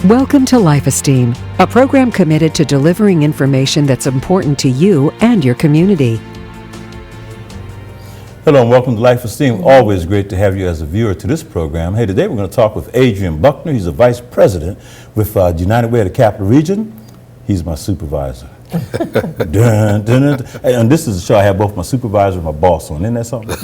Welcome to Life Esteem, a program committed to delivering information that's important to you and your community. Hello and welcome to Life Esteem. Always great to have you as a viewer to this program. Hey, today we're going to talk with Adrian Buckner. He's a vice president with United Way of the Capital Region. He's my supervisor. Dun, dun, dun. And this is a show I have both my supervisor and my boss on. Isn't that something?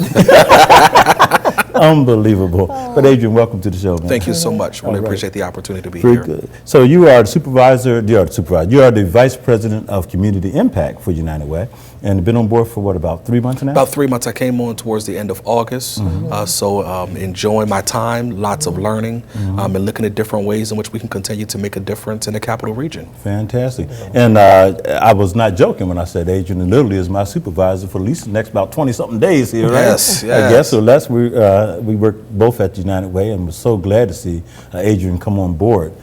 Unbelievable. But Adrian, welcome to the show, man. Thank you so much. Really appreciate the opportunity to be Very here. Good. So you are the supervisor, you are the vice president of community impact for United Way, and been on board for what, about 3 months now? About 3 months. I came on towards the end of August. So enjoying my time, lots of learning, and looking at different ways in which we can continue to make a difference in the capital region. Fantastic. And I was not joking when I said Adrian literally is my supervisor for at least the next about 20-something days here, right? Yes, yes. I guess, so Les, we work both at United Way, and we're so glad to see Adrian come on board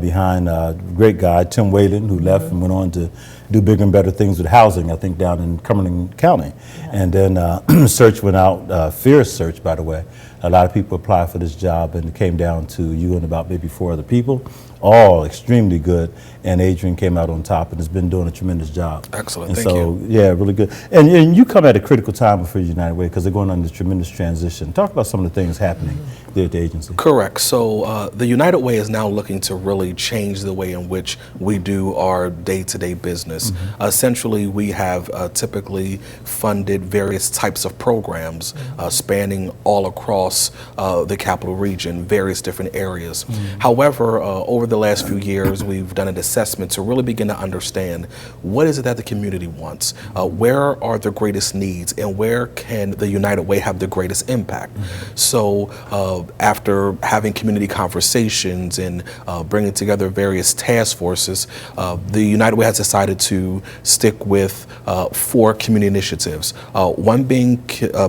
behind a great guy, Tim Whalen, who left and went on to do bigger and better things with housing, I think, down in Cumberland County. And then search went out, fierce search, by the way. A lot of people applied for this job, and it came down to you and about maybe 4 other people, all extremely good. And Adrian came out on top and has been doing a tremendous job. Excellent, and thank so, you. yeah, really good. And you come at a critical time for United Way because they're going on this tremendous transition. Talk about some of the things happening there at the agency. Correct. So the United Way is now looking to really change the way in which we do our day-to-day business. Essentially, we have typically funded various types of programs spanning all across the capital region, various different areas. However, over the last few years, we've done an assessment to really begin to understand what is it that the community wants, where are the greatest needs, and where can the United Way have the greatest impact. So after having community conversations and bringing together various task forces, the United Way has decided to stick with 4 community initiatives. One being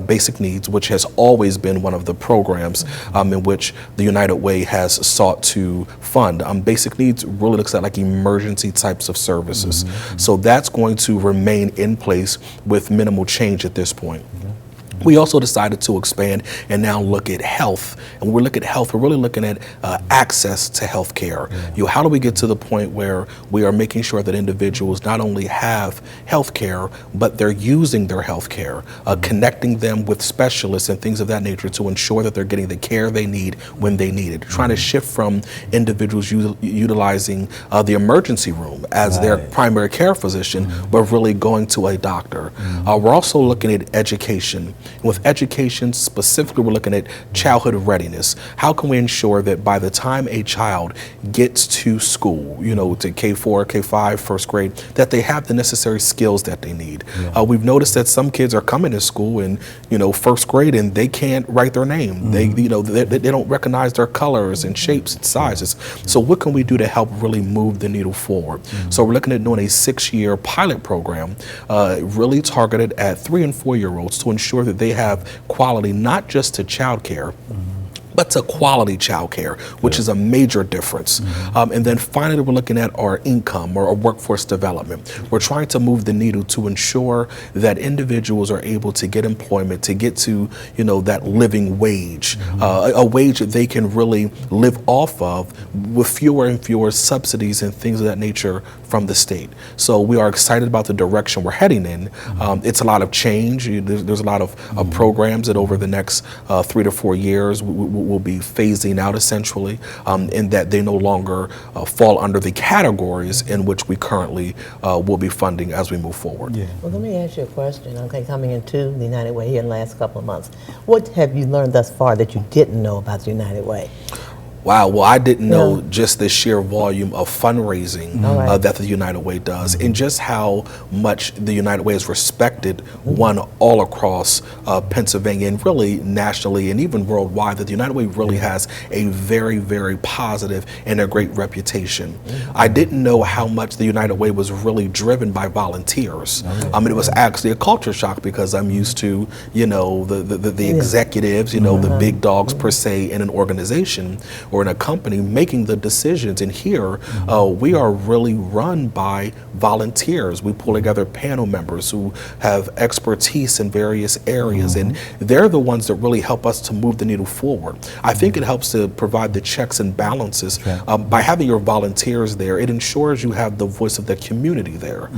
basic needs, which has always been one of the programs in which the United Way has sought to fund. Basic needs really looks at like emergency types of services. So that's going to remain in place with minimal change at this point. We also decided to expand and now look at health. And when we look at health, we're really looking at access to health care. How do we get to the point where we are making sure that individuals not only have health care, but they're using their health care, connecting them with specialists and things of that nature to ensure that they're getting the care they need when they need it. Trying to shift from individuals utilizing the emergency room as their primary care physician, but really going to a doctor. We're also looking at education. With education specifically, we're looking at childhood readiness. How can we ensure that by the time a child gets to school, to K4, K5, first grade, that they have the necessary skills that they need? We've noticed that some kids are coming to school in, first grade, and they can't write their name. They don't recognize their colors and shapes and sizes. So what can we do to help really move the needle forward? So we're looking at doing a 6-year pilot program, really targeted at 3- and 4-year-olds to ensure that they have quality, not just to child care, but to quality child care, which is a major difference. And then finally, we're looking at our income or our workforce development. We're trying to move the needle to ensure that individuals are able to get employment, to get to, that living wage, a wage that they can really live off of with fewer and fewer subsidies and things of that nature from the state. So we are excited about the direction we're heading in. It's a lot of change. There's a lot of programs that over the next 3 to 4 years will be phasing out essentially, in that they no longer fall under the categories in which we currently will be funding as we move forward. Well, let me ask you a question. Okay, coming into the United Way here in the last couple of months, what have you learned thus far that you didn't know about the United Way? Wow, well, I didn't know just the sheer volume of fundraising that the United Way does, and just how much the United Way is respected, one, all across Pennsylvania and really nationally and even worldwide, that the United Way really has a very, very positive and a great reputation. I didn't know how much the United Way was really driven by volunteers. It was actually a culture shock because I'm used to, the executives, the big dogs per se in an organization, or in a company making the decisions. And here, we are really run by volunteers. We pull together panel members who have expertise in various areas, and they're the ones that really help us to move the needle forward. I think it helps to provide the checks and balances. By having your volunteers there, it ensures you have the voice of the community there.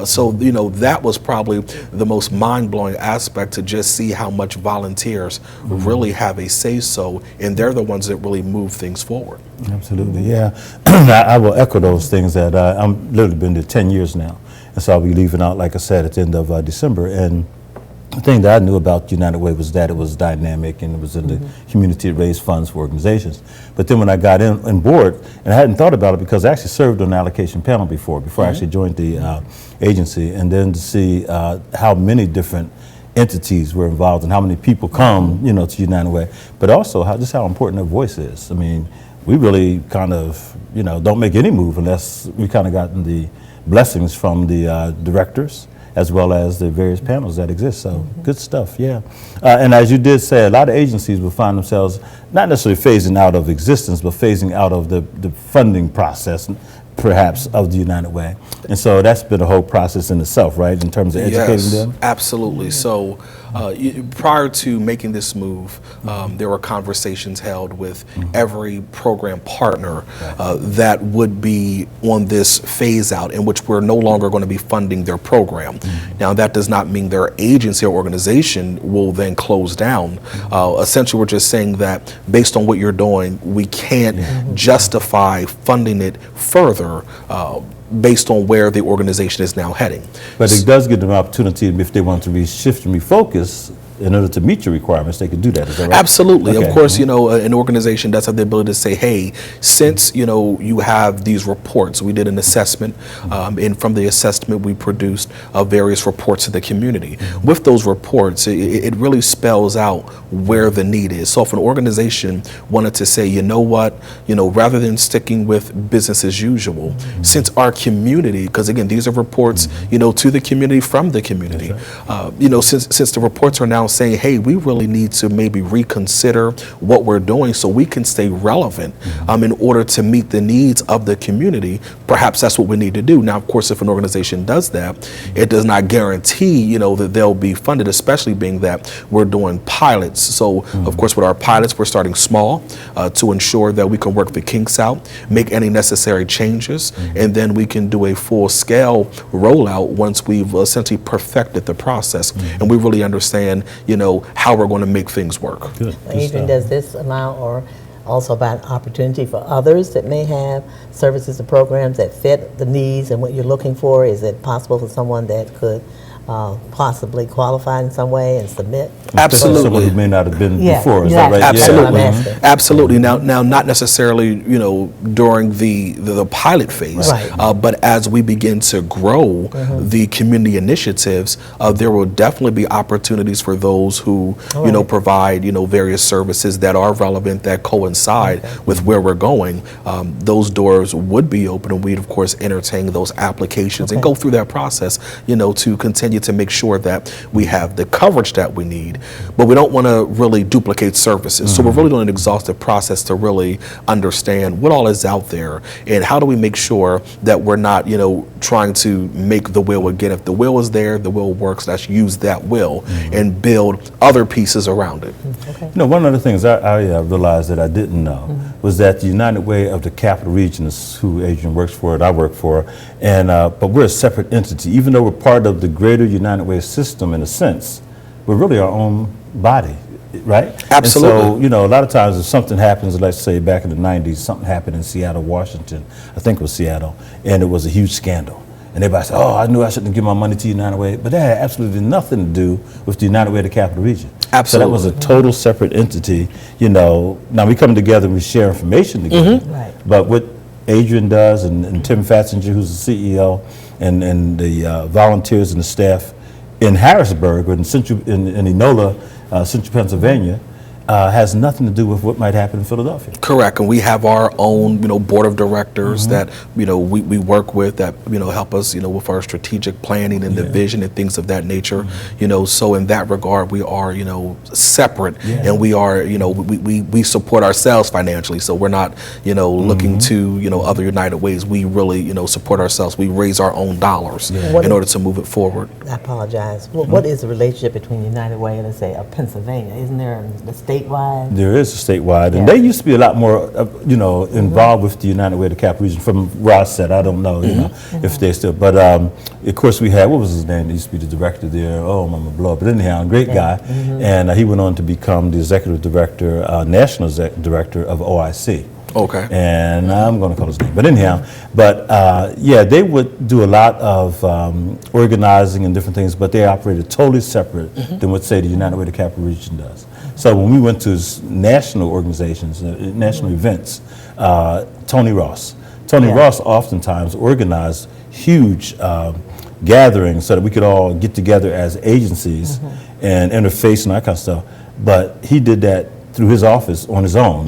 So, you know, that was probably the most mind-blowing aspect, to just see how much volunteers really have a say-so, and they're the ones that really move things forward. Absolutely, yeah. I will echo those things. That I'm literally been there 10 years now, and so I'll be leaving out, like I said, at the end of December. And the thing that I knew about United Way was that it was dynamic and it was in the community to raise funds for organizations. But then when I got on board, and I hadn't thought about it because I actually served on the allocation panel before I actually joined the agency, and then to see how many different entities were involved and how many people come, you know, to United Way, but also just how important their voice is. I mean, we really kind of, you know, don't make any move unless we kind of gotten the blessings from the directors as well as the various panels that exist. So good stuff, yeah. And as you did say, a lot of agencies will find themselves not necessarily phasing out of existence, but phasing out of the funding process, perhaps, of the United Way. And so that's been a whole process in itself, right, in terms of educating them? Absolutely. So prior to making this move, there were conversations held with every program partner that would be on this phase out, in which we're no longer going to be funding their program. Now, that does not mean their agency or organization will then close down. Essentially, we're just saying that based on what you're doing, we can't justify funding it further based on where the organization is now heading. But it does give them an opportunity, if they want to reshift and refocus, in order to meet your requirements, they could do that. Is that right? Absolutely. Okay. Of course, you know, an organization does have the ability to say, hey, since, you know, you have these reports, we did an assessment, and from the assessment we produced various reports to the community. With those reports, it really spells out where the need is. So if an organization wanted to say, you know what, you know, rather than sticking with business as usual, since our community, because again, these are reports, you know, to the community, from the community, you know, since the reports are now saying, hey, we really need to maybe reconsider what we're doing so we can stay relevant in order to meet the needs of the community, perhaps that's what we need to do. Now, of course, if an organization does that, it does not guarantee, you know, that they'll be funded, especially being that we're doing pilots. So, of course, with our pilots, we're starting small to ensure that we can work the kinks out, make any necessary changes, and then we can do a full-scale rollout once we've essentially perfected the process and we really understand, you know, how we're going to make things work. Good. Adrian, does this allow or also provide opportunity for others that may have services or programs that fit the needs and what you're looking for? Is it possible for someone that could possibly qualify in some way and submit? Absolutely. Someone who may not have been before, is exactly. that right? Absolutely. Yeah. Absolutely. Now, not necessarily, you know, during the pilot phase, but as we begin to grow the community initiatives, there will definitely be opportunities for those who, you know, provide, you know, various services that are relevant, that coincide with where we're going. Those doors would be open, and we'd, of course, entertain those applications and go through that process, you know, to continue to make sure that we have the coverage that we need, but we don't want to really duplicate services. So we're really doing an exhaustive process to really understand what all is out there and how do we make sure that we're not, you know, trying to make the will again. If the will is there, the will works, let's use that will and build other pieces around it. You know, one of the things I realized that I didn't know was that the United Way of the Capital Region is who Adrian works for and I work for, and but we're a separate entity. Even though we're part of the greater United Way system in a sense, we're really our own body, right? Absolutely. And so, you know, a lot of times if something happens, let's say back in the 90s, something happened in Seattle, Washington, I think it was Seattle, and it was a huge scandal. And everybody said, oh, I knew I shouldn't give my money to United Way, but that had absolutely nothing to do with the United Way of the Capital Region. Absolutely. So that was a total separate entity, you know. Now we come together and we share information together, but what Adrian does and Tim Fatzinger, who's the CEO, and the volunteers and the staff in Harrisburg or in Enola, Central Pennsylvania, has nothing to do with what might happen in Philadelphia. Correct, and we have our own, board of directors that, we work with that, help us, with our strategic planning and the vision and things of that nature. So in that regard, we are, separate, and we are, we support ourselves financially. So we're not, looking to, other United Ways. We really, support ourselves. We raise our own dollars in order to move it forward. I apologize. What is the relationship between United Way and, let's say, Pennsylvania? Isn't there the statewide? There is a statewide, and they used to be a lot more, involved with the United Way of the Cap region. From where I said, I don't know, if they still. But of course, we had, what was his name? He used to be the director there. Oh, I'm gonna blow up. But anyhow, great guy, and he went on to become the executive director, national director of OIC. Okay. And I'm going to call his name. But anyhow, they would do a lot of organizing and different things, but they operated totally separate than what, say, the United Way of the Capital Region does. So when we went to national organizations, national events, Tony Ross oftentimes organized huge gatherings so that we could all get together as agencies and interface and that kind of stuff. But he did that through his office on his own.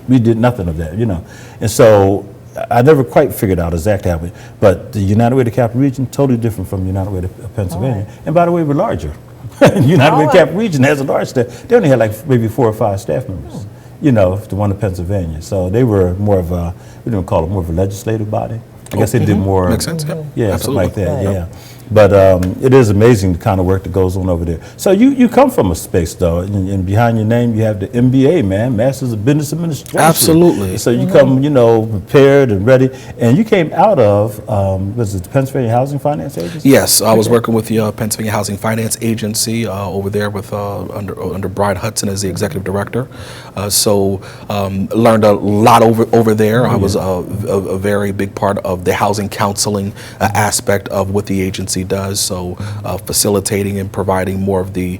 We did nothing of that, And so I never quite figured out exactly how but the United Way of the Capital Region, totally different from the United Way of Pennsylvania. Right. And by the way, we're larger. United Way of the Capital Region has a large staff. They only had like maybe 4 or 5 staff members, the one in Pennsylvania. So they were more of a, we don't call it more of a legislative body. I guess they did more. Makes sense, yeah. Something like that, But it is amazing the kind of work that goes on over there. So you come from a space, though, and behind your name you have the MBA, man, Masters of Business Administration. Absolutely. So you come, prepared and ready. And you came out of, was it the Pennsylvania Housing Finance Agency? Yes, I was working with the Pennsylvania Housing Finance Agency over there with under Brian Hudson as the executive director. Learned a lot over there. I was a very big part of the housing counseling aspect of what the agency does, so facilitating and providing more of the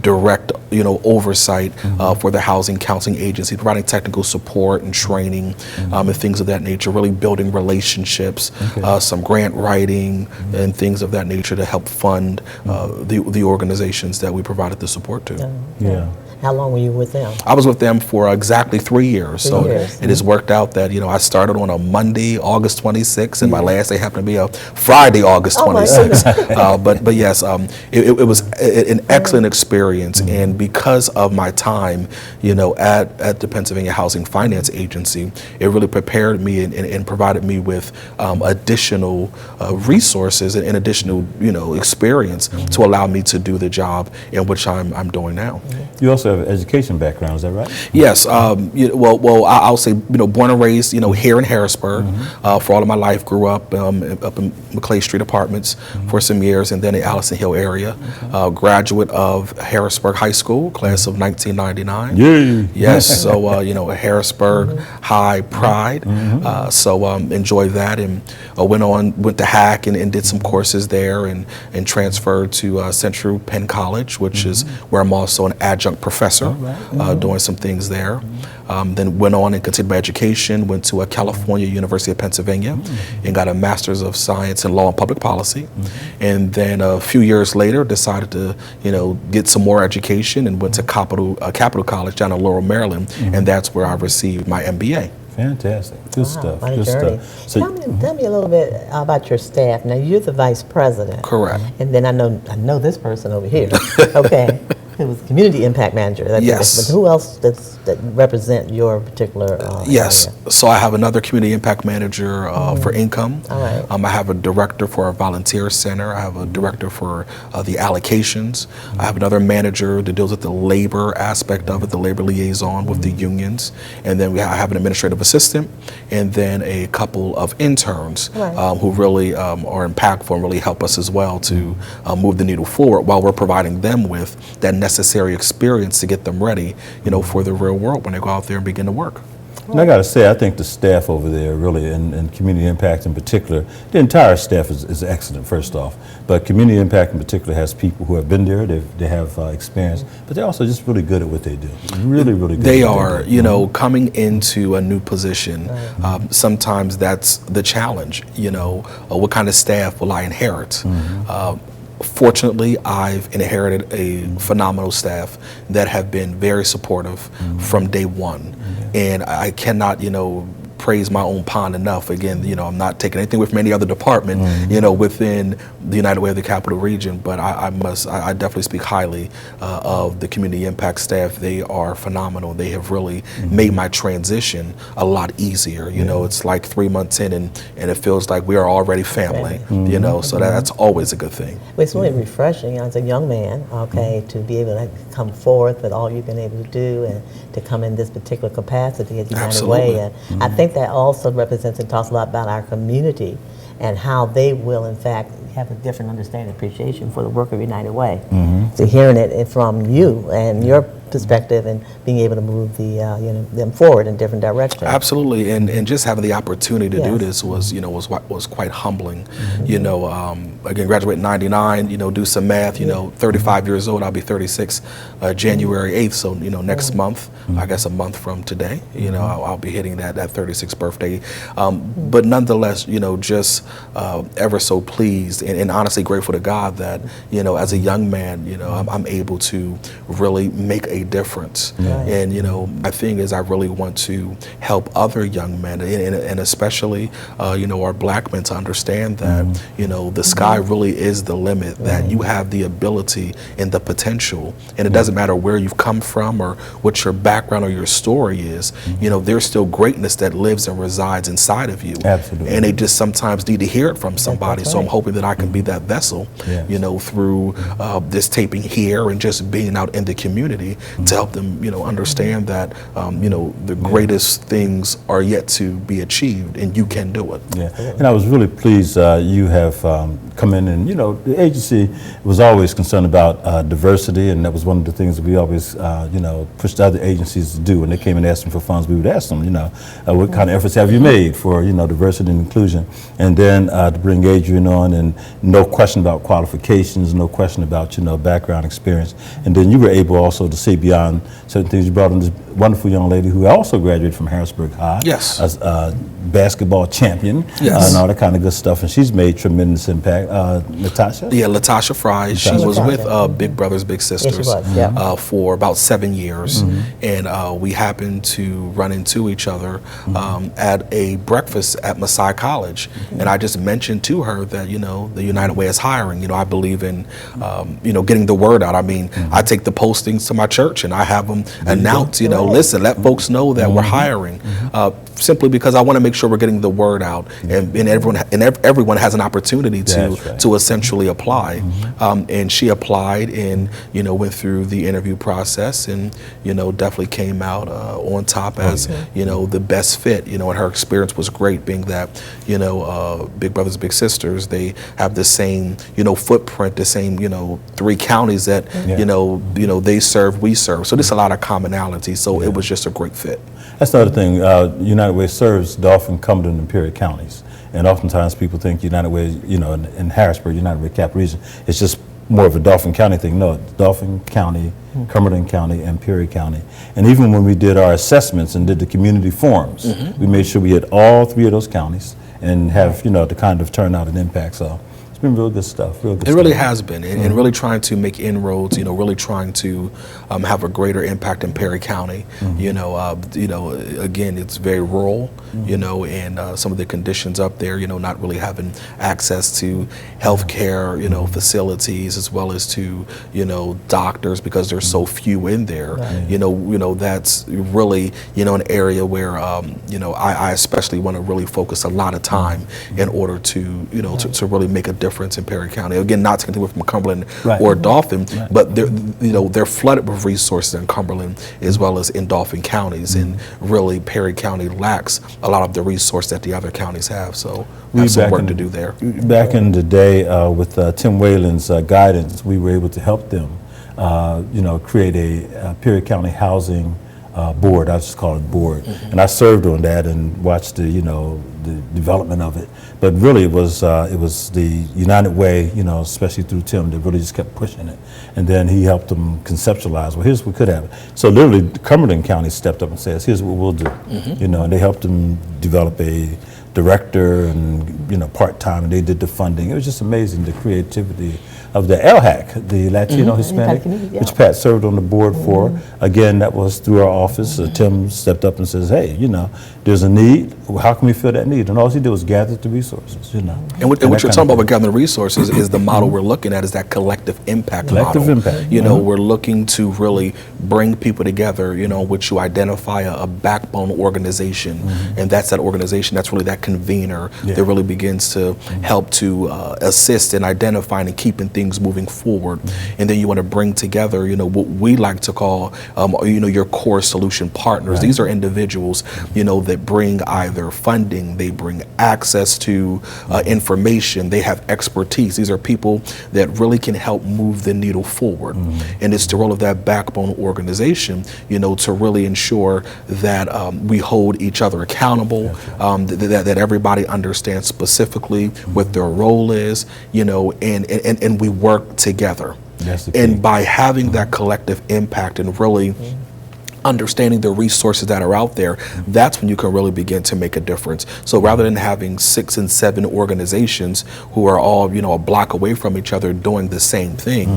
direct, oversight for the housing counseling agency, providing technical support and training and things of that nature, really building relationships, some grant writing and things of that nature to help fund the organizations that we provided the support to. Yeah. How long were you with them? I was with them for exactly 3 years. So years. It has worked out that, I started on a Monday, August 26th, and my last day happened to be a Friday, August 26th. But yes, it was an excellent experience. And because of my time, at the Pennsylvania Housing Finance Agency, it really prepared me and provided me with additional resources and additional, experience to allow me to do the job in which I'm doing now. You also have an education background, is that right? Yes. I'll say, born and raised, here in Harrisburg. For all of my life, grew up in McClay Street Apartments for some years, and then in Allison Hill area. Graduate of Harrisburg High School, class of 1999. Yeah. Yes. So Harrisburg High pride. Enjoyed that, and went to Hack and did some courses there, and transferred to Central Penn College, which is where I'm also an adjunct professor, doing some things there. Then went on and continued my education, went to California University of Pennsylvania and got a Master's of Science in Law and Public Policy. And then a few years later decided to, get some more education and went to Capital College down in Laurel, Maryland, and that's where I received my MBA. Fantastic. Good stuff. What a Good journey. stuff. So, Tell me a little bit about your staff. Now, you're the vice president. Correct. And then I know this person over here. Okay. Who was community impact manager. Yes. But who else that represent your particular Yes. area? So I have another community impact manager for income. All right. I have a director for our volunteer center. I have a director for the allocations. I have another manager that deals with the labor aspect of it, the labor liaison with the unions. And then I have an administrative assistant, and then a couple of interns who really are impactful and really help us as well to move the needle forward while we're providing them with that necessary experience to get them ready, for the real world when they go out there and begin to work. And I got to say, I think the staff over there really, and community impact in particular, the entire staff is excellent, first off. But community impact in particular has people who have been there, they have experience, but they're also just really good at what they do. Really, really good. They are, coming into a new position, sometimes that's the challenge, what kind of staff will I inherit? Fortunately, I've inherited a phenomenal staff that have been very supportive from day one. And I cannot, praise my own pond enough. Again, I'm not taking anything away from any other department, within the United Way of the Capital Region, but I definitely speak highly of the community impact staff. They are phenomenal. They have really made my transition a lot easier. It's like 3 months in and it feels like we are already family, so that's always a good thing. Well, it's really refreshing as a young man, to be able to come forth with all you've been able to do and to come in this particular capacity at United Absolutely. Way. And I think that also represents and talks a lot about our community and how they will, in fact, have a different understanding, appreciation for the work of United Way. So hearing it from you and your perspective and being able to move them forward in different directions. Absolutely, and just having the opportunity to do Yes. this was quite humbling. Again, graduate in '99. Do some math. 35 years old. I'll be 36 January 8th. So next month, I guess a month from today. I'll be hitting that 36th birthday. But nonetheless, just ever so pleased and honestly grateful to God that as a young man, I'm able to really make a difference. And my thing is I really want to help other young men and especially our black men to understand that the sky really is the limit, that you have the ability and the potential, and it doesn't matter where you've come from or what your background or your story is. There's still greatness that lives and resides inside of you. Absolutely. And they just sometimes need to hear it from somebody. So I'm hoping that I can be that vessel through this taping here and just being out in the community to help them, understand that, the greatest things are yet to be achieved, and you can do it. Yeah, and I was really pleased you have come in, and the agency was always concerned about diversity, and that was one of the things that we always, pushed other agencies to do. When they came and asked them for funds, we would ask them, what kind of efforts have you made for, diversity and inclusion? And then to bring Adrian on, and no question about qualifications, no question about, background experience. And then you were able also to see beyond certain things. You brought in this wonderful young lady who also graduated from Harrisburg High. Yes. As a basketball champion. Yes. And all that kind of good stuff. And she's made tremendous impact. Natasha? Yeah, Latasha Fry. She was with Big Brothers Big Sisters Yes, she was, yeah. For about 7 years, and we happened to run into each other at a breakfast at Masai College, and I just mentioned to her that the United Way is hiring. I believe in getting the word out. I mean, I take the postings to my church and I have them announce. Listen, let folks know that we're hiring. Simply because I want to make sure we're getting the word out, and everyone has an opportunity to essentially apply. And she applied and went through the interview process, and definitely came out on top as the best fit. And her experience was great, being that Big Brothers Big Sisters, they have the same footprint, the same 3 counties that they serve, we serve. So there's a lot of commonality. So it was just a great fit. That's the other thing. United Way serves Dauphin, Cumberland, and Perry counties. And oftentimes people think United Way, in Harrisburg, United Way Capital Region, it's just more of a Dauphin County thing. No, it's Dauphin County, Cumberland County, and Perry County. And even when we did our assessments and did the community forums, we made sure we had all 3 of those counties and have, the kind of turnout and impact. So it's been real good stuff. It really has been, and really trying to make inroads. Really trying to have a greater impact in Perry County. Again, it's very rural. And some of the conditions up there. Not really having access to health care. Facilities, as well as to doctors, because there's so few in there. That's really an area where I especially want to really focus a lot of time in order to to really make a difference in Perry County. Again, not taking away from Cumberland or Dauphin, but they're flooded with resources in Cumberland as well as in Dauphin counties, and really Perry County lacks a lot of the resource that the other counties have. So we have some work to do there. Back in the day, with Tim Whalen's guidance, we were able to help them, create a Perry County housing board. I just call it board, and I served on that and watched the development of it. But really, it was the United Way, especially through Tim, that really just kept pushing it. And then he helped them conceptualize. Well, here's what could happen. So literally, Cumberland County stepped up and says, "Here's what we'll do," and they helped them develop a director and, part-time, and they did the funding. It was just amazing, the creativity of the LHAC, the Latino Hispanic, which Pat served on the board for. Again, that was through our office. Tim stepped up and says, hey, there's a need. How can we fill that need? And all he did was gather the resources, And what you're talking about with gathering resources is the model we're looking at is that collective impact model. Collective impact. We're looking to really bring people together, which you identify a backbone organization. And that's that organization, that's really that convener that really begins to help to assist in identifying and keeping things moving forward. And then you want to bring together, what we like to call, your core solution partners. These are individuals, that bring either funding, they bring access to information, they have expertise. These are people that really can help move the needle forward. And it's the role of that backbone organization, to really ensure that we hold each other accountable, that everybody understands specifically what their role is, and we work together. And by having that collective impact and really understanding the resources that are out there, that's when you can really begin to make a difference. So rather than having 6 and 7 organizations who are all, a block away from each other doing the same thing,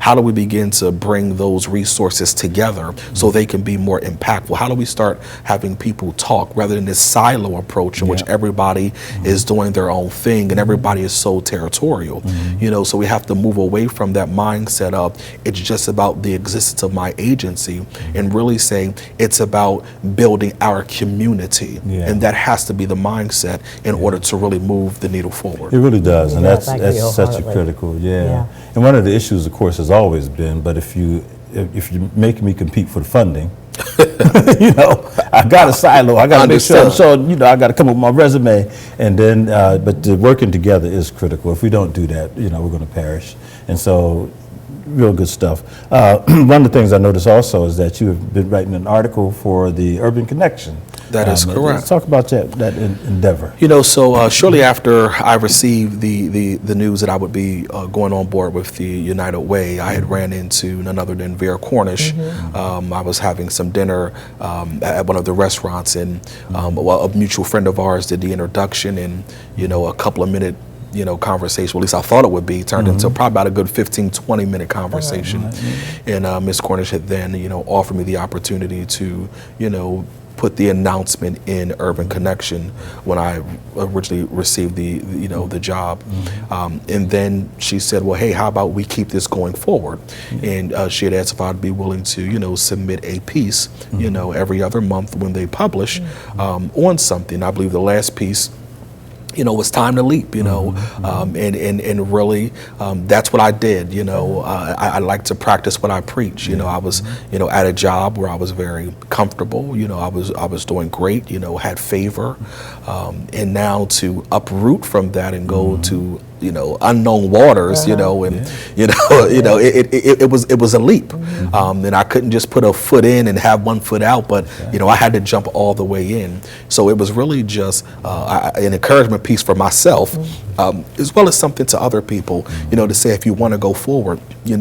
how do we begin to bring those resources together so they can be more impactful? How do we start having people talk rather than this silo approach in which everybody is doing their own thing and everybody is so territorial? So we have to move away from that mindset of it's just about the existence of my agency and really say it's about building our community, and that has to be the mindset in order to really move the needle forward. It really does, and that's such a critical, And one of the issues, of course, has always been, but if you make me compete for the funding, I got a silo. I got to make sure. So I got to come up with my resume, and then, but the working together is critical. If we don't do that, we're going to perish. And so, real good stuff. One of the things I noticed also is that you have been writing an article for the Urban Connection. That is correct. Let's talk about that endeavor. So shortly after I received the news that I would be going on board with the United Way, I had ran into none other than Vera Cornish. I was having some dinner at one of the restaurants, and a mutual friend of ours did the introduction, and a couple of minute conversation, well, at least I thought it would be, turned into probably about a good 15-20 minute conversation. And Ms. Cornish had then, offered me the opportunity to, put the announcement in Urban Connection when I originally received the job. And then she said, well, hey, how about we keep this going forward? And she had asked if I'd be willing to, submit a piece, every other month when they publish on something. I believe the last piece it's time to leap, and really, that's what I did. I like to practice what I preach. I was, at a job where I was very comfortable. I was doing great. Had favor, and now to uproot from that and go to unknown waters, it was a leap, and I couldn't just put a foot in and have one foot out, but I had to jump all the way in. So it was really just an encouragement piece for myself, as well as something to other people, to say if you want to go forward, you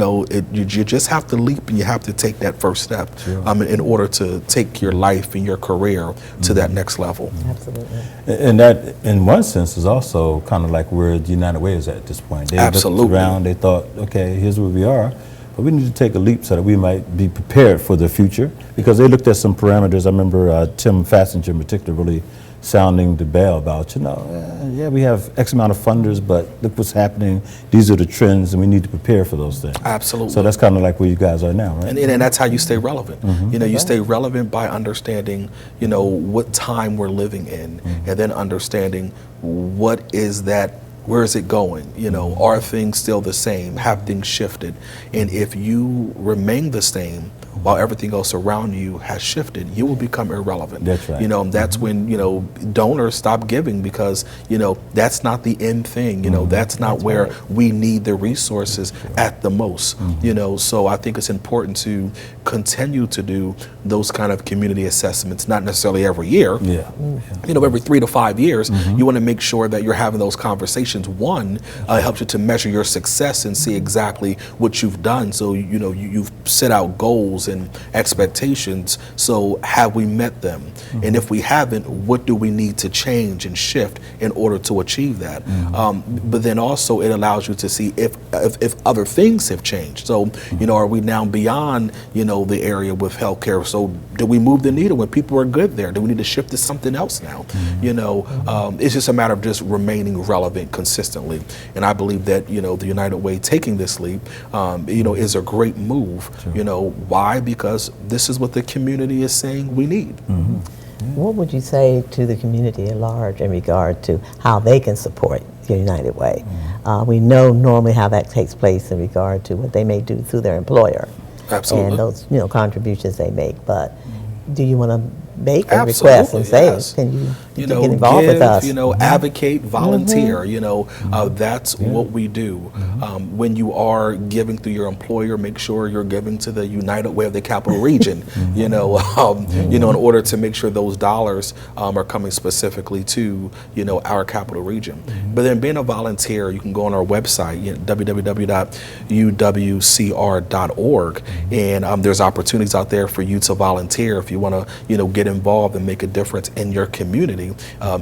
just have to leap and you have to take that first step in order to take your life and your career to that next level. Absolutely. And that, in one sense, is also kind of like where the United Way is at this point. They looked around, they thought, okay, here's where we are, but we need to take a leap so that we might be prepared for the future, because they looked at some parameters. I remember Tim Fassinger in particular really sounding the bell about, we have X amount of funders, but look what's happening. These are the trends, and we need to prepare for those things. Absolutely. So that's kind of like where you guys are now, right? And that's how you stay relevant. You stay relevant by understanding, what time we're living in, and then understanding what is that. Where is it going? Are things still the same? Have things shifted? And if you remain the same while everything else around you has shifted, you will become irrelevant. That's right. That's when, donors stop giving, because, that's not the end thing. That's not where we need the resources at the most. So I think it's important to continue to do those kind of community assessments, not necessarily every year. Every 3 to 5 years, you want to make sure that you're having those conversations. One, it helps you to measure your success and see exactly what you've done. So, you've set out goals and expectations. So have we met them? And if we haven't, what do we need to change and shift in order to achieve that? But then also it allows you to see if other things have changed. So, are we now beyond, the area with healthcare? So do we move the needle when people are good there? Do we need to shift to something else now? It's just a matter of just remaining relevant consistently. And I believe that, the United Way taking this leap, is a great move. Why? Because this is what the community is saying we need. What would you say to the community at large in regard to how they can support the United Way? We know normally how that takes place in regard to what they may do through their employer. Absolutely. And those contributions they make. But do you want to make a Absolutely, request and say, yes. can you get involved with us? Advocate, volunteer, that's what we do. When you are giving through your employer, make sure you're giving to the United Way of the Capital Region, in order to make sure those dollars are coming specifically to, our capital region. But then being a volunteer, you can go on our website, www.uwcr.org, and there's opportunities out there for you to volunteer if you want to, get involved and make a difference in your community.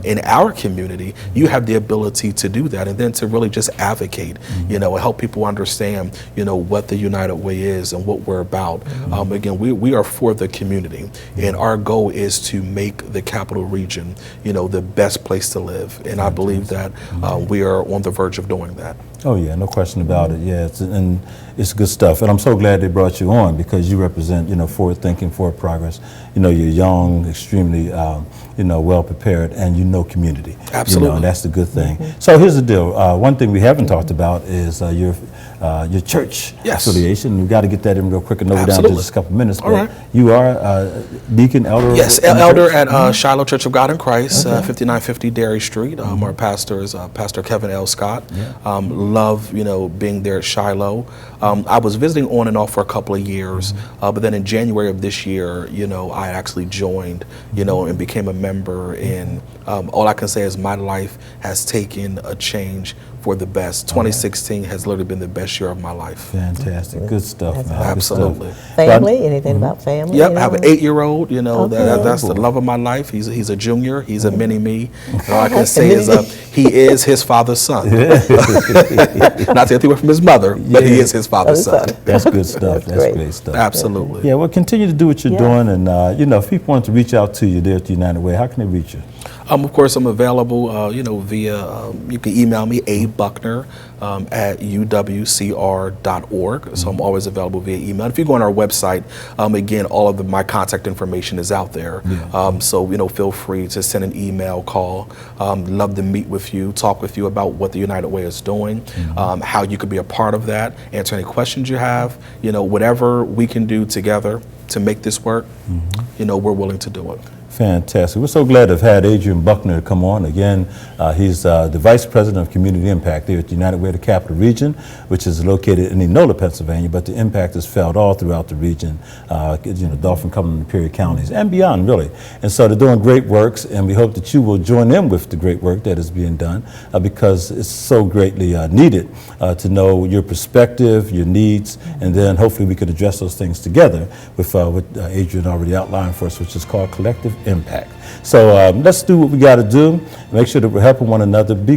In our community, you have the ability to do that, and then to really just advocate, and help people understand, what the United Way is and what we're about. Again, we are for the community, and our goal is to make the capital region, the best place to live. And I believe that we are on the verge of doing that. Oh yeah, no question about it. Yeah, it's good stuff, and I'm so glad they brought you on because you represent, forward thinking, forward progress. You're young, extremely, well prepared, and community. Absolutely, and that's the good thing. So here's the deal. One thing we haven't talked about is your church affiliation. We've got to get that in real quick and over down to just a couple minutes. All right. You are deacon, elder. Yes, elder at Shiloh Church of God in Christ, 5950 Derry Street. Our pastor is Pastor Kevin L. Scott. Love, being there at Shiloh. I was visiting on and off for a couple of years, but then in January of this year, I actually joined, and became a member. And all I can say is my life has taken a change for the best. 2016 has literally been the best year of my life. Fantastic, good stuff, man. Absolutely. Family? Anything about family? Yep, I have an 8-year-old. That's the love of my life. He's a junior. He's a mini me. And all I can say is he is his father's son. Not to take away from his mother, but he is his father's son. That's good stuff. That's great stuff. Absolutely. Yeah, well, continue to do what you're doing, and if people want to reach out to you there at the United Way, how can they reach you? Of course, I'm available, via, you can email me, Buckner, at uwcr.org. So I'm always available via email. If you go on our website, again, all of my contact information is out there. So, feel free to send an email, call. Love to meet with you, talk with you about what the United Way is doing, how you could be a part of that, answer any questions you have, whatever we can do together to make this work, we're willing to do it. Fantastic. We're so glad to have had Adrian Buckner come on. Again, he's the Vice President of Community Impact here at the United Way of the Capital Region, which is located in Enola, Pennsylvania, but the impact is felt all throughout the region, Dauphin, Cumberland, and Perry counties, and beyond, really. And so they're doing great works, and we hope that you will join in with the great work that is being done, because it's so greatly needed to know your perspective, your needs, and then hopefully we can address those things together with what Adrian already outlined for us, which is called collective impact. So let's do what we got to do. Make sure that we're helping one another. Be good.